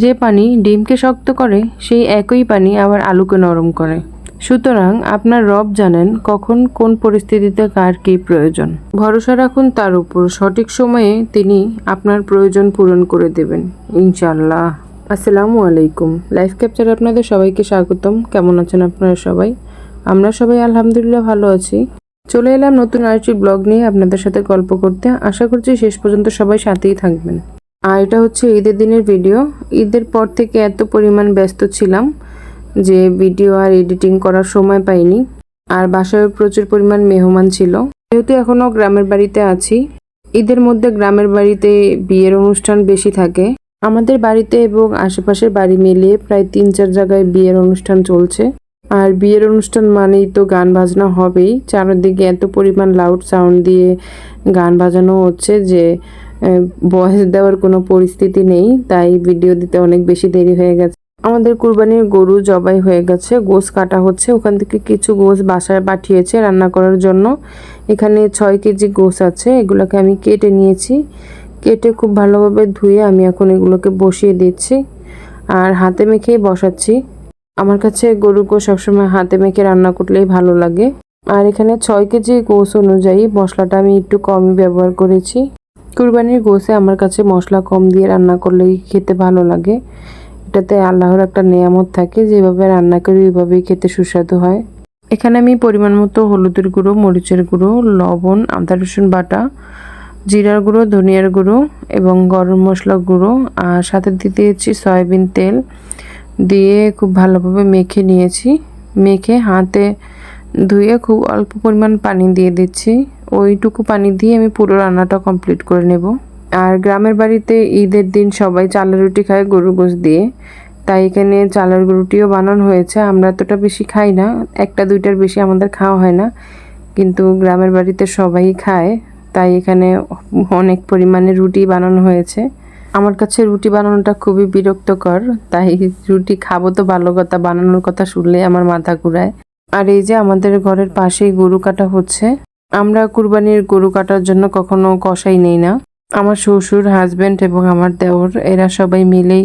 যে পানি ডিমকে শক্ত করে সেই একই পানি আবার আলুকে নরম করে। সুতরাং আপনার রব জানেন কখন কোন পরিস্থিতিতে কার কী প্রয়োজন। ভরসা রাখুন তার উপর, সঠিক সময়ে তিনি আপনার প্রয়োজন পূরণ করে দেবেন ইনশাআল্লাহ। আসসালামু আলাইকুম। লাইফ ক্যাপচারে আপনাদের সবাইকে স্বাগতম। কেমন আছেন আপনারা সবাই? আমরা সবাই আলহামদুলিল্লাহ ভালো আছি। চলে এলাম নতুন আরেকটি ব্লগ নিয়ে আপনাদের সাথে গল্প করতে। আশা করছি শেষ পর্যন্ত সবাই সাথেই থাকবেন। আর এটা হচ্ছে ঈদের দিনের ভিডিও। ঈদের পর থেকে এত পরিমাণ ব্যস্ত ছিলাম যে ভিডিও আর এডিটিং করার সময় পাইনি। আর বাসায় প্রচুর পরিমাণ মেহমান ছিল। যেহেতু এখনও গ্রামের বাড়িতে আছি, ঈদের মধ্যে গ্রামের বাড়িতে বিয়ের অনুষ্ঠান বেশি থাকে। আমাদের বাড়িতে এবং আশেপাশের বাড়ি মিলিয়ে প্রায় 3-4 জায়গায় বিয়ের অনুষ্ঠান চলছে। আর বিয়ের অনুষ্ঠান মানেই তো গান বাজনা হবেই। চারিদিকে এত পরিমাণ লাউড সাউন্ড দিয়ে গান বাজানো হচ্ছে যে ভয়েস দেওয়ার কোনো পরিস্থিতি নেই। তাই ভিডিও দিতে অনেক বেশি দেরি হয়ে গেছে। আমাদের কুরবানির গরু জবাই হয়ে গেছে, গোশ কাটা হচ্ছে। ওখান থেকে কিছু গোশ বাসায় পাঠিয়েছে রান্না করার জন্য। এখানে 6 কেজি গোশ আছে। এগুলোকে আমি কেটে নিয়েছি। কেটে খুব ভালোভাবে ধুয়ে আমি এখন এগুলোকে বসিয়ে দিচ্ছি আর হাতে মেখেই বসাচ্ছি। আমার কাছে গরু গোশ সবসময় হাতে মেখে রান্না করলেই ভালো লাগে। আর এখানে 6 কেজি গোশ অনুযায়ী মশলাটা আমি একটু কমই ব্যবহার করেছি। কুরবানির গোশে আমার কাছে মশলা কম দিয়ে রান্না করলেই খেতে ভালো লাগে। এটাতে আল্লাহর একটা নেয়ামত থাকে, যেভাবে রান্না করি ওইভাবেই খেতে সুস্বাদু হয়। এখানে আমি পরিমাণ মতো হলুদের গুঁড়ো, মরিচের গুঁড়ো, লবণ, আদা রসুন বাটা, জিরার গুঁড়ো, ধনিয়ার গুঁড়ো এবং গরম মশলা গুঁড়ো আর সাথে দিয়েছি সয়াবিন তেল দিয়ে খুব ভালোভাবে মেখে নিয়েছি। মেখে হাতে ধুয়ে খুব অল্প পরিমাণ পানি দিয়ে দিচ্ছি। ওইটুকু পানি দিয়ে আমি পুরো রান্নাটা কমপ্লিট করে নেব। আর গ্রামের বাড়িতে ঈদের দিন সবাই চালের রুটি খায় গরু গোশ দিয়ে, তাই এখানে চালের রুটিও বানানো হয়েছে। আমরা এতটা বেশি খাই না, 1-2টার বেশি আমাদের খাওয়া হয় না, কিন্তু গ্রামের বাড়িতে সবাই খায়, তাই এখানে অনেক পরিমাণে রুটি বানানো হয়েছে। আমার কাছে রুটি বানানোটা খুবই বিরক্তকর, তাই রুটি খাবো তো ভালো কথা, বানানোর কথা শুনলে আমার মাথা ঘুরায়। আর এই যে আমাদের ঘরের পাশেই গরু কাটা হচ্ছে। আমরা কুরবানির গরু কাটার জন্য কখনো কষাই নেই না। আমার শ্বশুর, হাজব্যান্ড এবং আমার দেওর এরা সবাই মিলেই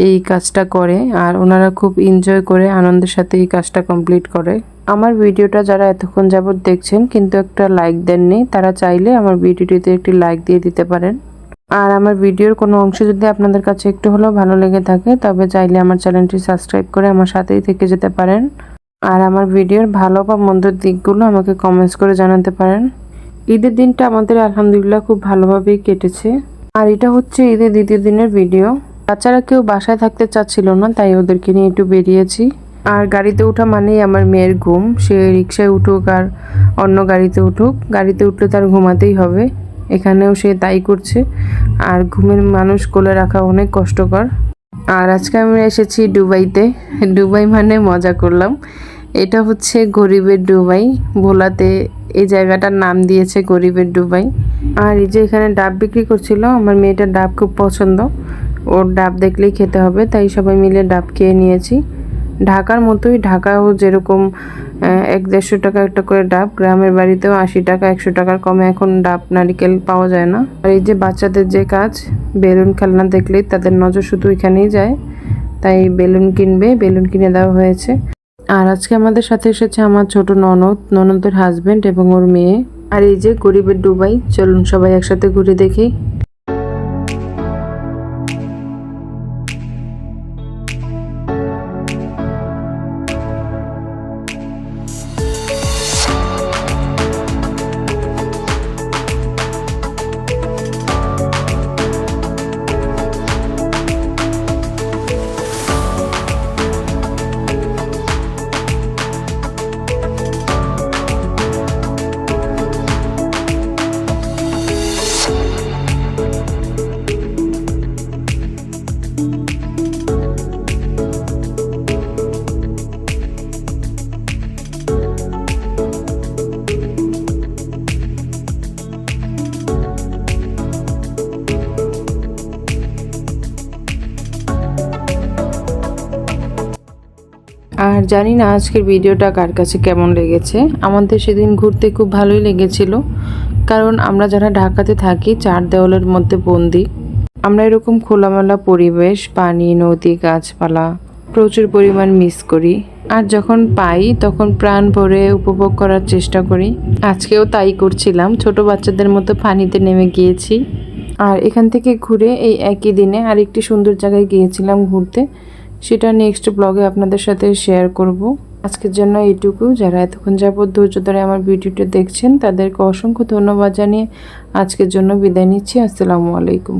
এই কাজটা করে আর ওনারা খুব এনজয় করে আনন্দের সাথে এই কাজটা কমপ্লিট করে। আমার ভিডিওটা যারা এতক্ষণ যাবত দেখছেন কিন্তু একটা লাইক দেননি, তারা চাইলে আমার ভিডিওটিতে একটি লাইক দিয়ে দিতে পারেন। আর আমার ভিডিওর কোনো অংশ যদি আপনাদের কাছে একটু হলেও ভালো লেগে থাকে তবে চাইলে আমার চ্যানেলটি সাবস্ক্রাইব করে আমার সাথেই থেকে যেতে পারেন। আর আমার ভিডিওর ভালো বা মন্দের দিকগুলো আমাকে কমেন্টস করে জানাতে পারেন। ঈদের দিনটা আমাদের আলহামদুলিল্লাহ খুব ভালোভাবেই কেটেছে। আর এটা হচ্ছে ঈদের দ্বিতীয় দিনের ভিডিও। বাচ্চারা কেউ বাসায় থাকতে চাচ্ছিল না, তাই ওদেরকে নিয়ে একটু বেরিয়েছি। আর গাড়িতে ওঠা মানেই আমার মেয়ের ঘুম। সে রিক্সায় উঠুক আর অন্য গাড়িতে উঠুক, গাড়িতে উঠলে তার ঘুমাতেই হবে। এখানেও সে তাই করছে। আর ঘুমের মানুষ কোলে রাখা অনেক কষ্টকর। আর আজকে আমরা এসেছি দুবাইতে। দুবাই মানে মজা করলাম, এটা হচ্ছে গরিবের দুবাই। ভোলাতে এই জায়গাটার নাম দিয়েছে গরিবের দুবাই। আর এই যে এখানে ডাব বিক্রি করছিল, আমার মেয়েটার ডাব খুব পছন্দ, ওর ডাব দেখলেই খেতে হবে, তাই সবাই মিলে ডাব খেয়ে নিয়েছি। ঢাকার মতোই, ঢাকাও যেরকম 100-150 টাকা একটা করে ডাব, গ্রামের বাড়িতেও 80 টাকা 100 টাকার কমে এখন ডাব নারিকেল পাওয়া যায় না। আর এই যে বাচ্চাদের যে কাজ, বেলুন খেলনা দেখলেই তাদের নজর শুধু এখানেই যায়, তাই বেলুন কিনবে, বেলুন কিনে দেওয়া হয়েছে। আর আজকে আমাদের সাথে এসেছে আমার ছোট ননদ, ননদের হাজবেন্ড এবং ওর মেয়ে। আর এই যে গরিবের দুবাই, চলুন সবাই একসাথে ঘুরে দেখি। আর জানি না আজকের ভিডিওটা কার কাছে কেমন লেগেছে। আমাদের সেদিন ঘুরতে খুব ভালোই লেগেছিল, কারণ আমরা যারা ঢাকাতে থাকি 4 দেওয়ালের মধ্যে বন্দি। আমরা এরকম খোলামেলা পরিবেশ, পানি, নদী, গাছপালা প্রচুর পরিমাণ মিস করি। আর যখন পাই তখন প্রাণ ভরে উপভোগ করার চেষ্টা করি। আজকেও তাই করছিলাম, ছোট বাচ্চাদের মতো পানিতে নেমে গিয়েছি। আর এখান থেকে ঘুরে এই একই দিনে আরেকটি সুন্দর জায়গায় গিয়েছিলাম ঘুরতে, সেটা নেক্সট ব্লগে আপনাদের সাথে শেয়ার করব। আজকের জন্য এইটুকু। যারা এতক্ষণ যাবত ধৈর্য ধরে আমার ভিডিওটা দেখছেন তাদেরকে অসংখ্য ধন্যবাদ জানিয়ে আজকের জন্য বিদায় নিচ্ছি। আসসালামু আলাইকুম।